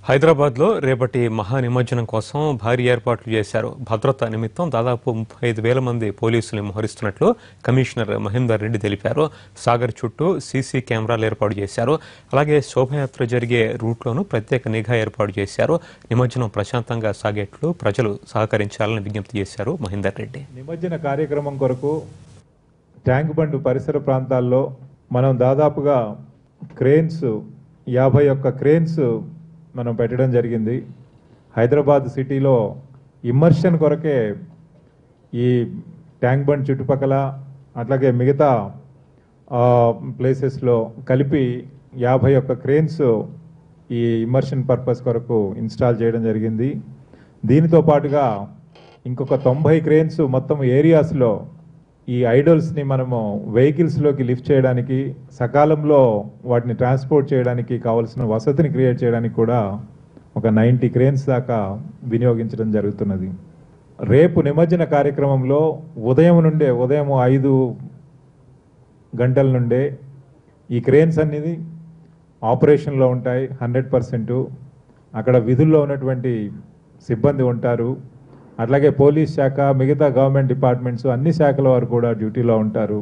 హైదరాబాద్లో రేపటి మహా నిమజ్జనం కోసం భారీ ఏర్పాట్లు చేశారు. భద్రత నిమిత్తం దాదాపు 35,000 మంది పోలీసులు మోహరిస్తున్నట్లు కమిషనర్ మహేందర్ రెడ్డి తెలిపారు. సాగర్ చుట్టూ సీసీ కెమెరాలు ఏర్పాటు చేశారు. అలాగే శోభయాత్ర జరిగే రూట్లోనూ ప్రత్యేక నిఘా ఏర్పాటు చేశారు. నిమజ్జనం ప్రశాంతంగా సాగేట్లు ప్రజలు సహకరించాలని విజ్ఞప్తి చేశారు మహేందర్ రెడ్డి. నిమజ్జన కార్యక్రమం కొరకు ట్యాంక్ బండ్ పరిసర ప్రాంతాల్లో మనం దాదాపుగా క్రేన్స్ 51 క్రేన్స్ మనం పెట్టడం జరిగింది. హైదరాబాద్ సిటీలో ఇమ్మర్షన్ కొరకే ఈ ట్యాంక్ బండ్ చుట్టుపక్కల అట్లాగే మిగతా ప్లేసెస్లో కలిపి 51 క్రేన్స్ ఈ ఇమ్మర్షన్ పర్పస్ కొరకు ఇన్స్టాల్ చేయడం జరిగింది. దీనితో పాటుగా ఇంకొక 90 క్రేన్స్ మొత్తం ఏరియాస్లో ఈ ఐడల్స్ని మనము వెహికల్స్లోకి లిఫ్ట్ చేయడానికి, సకాలంలో వాటిని ట్రాన్స్పోర్ట్ చేయడానికి కావాల్సిన వసతిని క్రియేట్ చేయడానికి కూడా ఒక 90 క్రేన్స్ దాకా వినియోగించడం జరుగుతున్నది. రేపు నిమజ్జన కార్యక్రమంలో ఉదయం 5 గంటల నుండే ఈ క్రేన్స్ అనేది ఆపరేషన్లో ఉంటాయి 100%. అక్కడ విధుల్లో ఉన్నటువంటి సిబ్బంది ఉంటారు. అట్లాగే పోలీస్ శాఖ, మిగతా గవర్నమెంట్ డిపార్ట్మెంట్స్ అన్ని శాఖల వారు కూడా డ్యూటీలో ఉంటారు.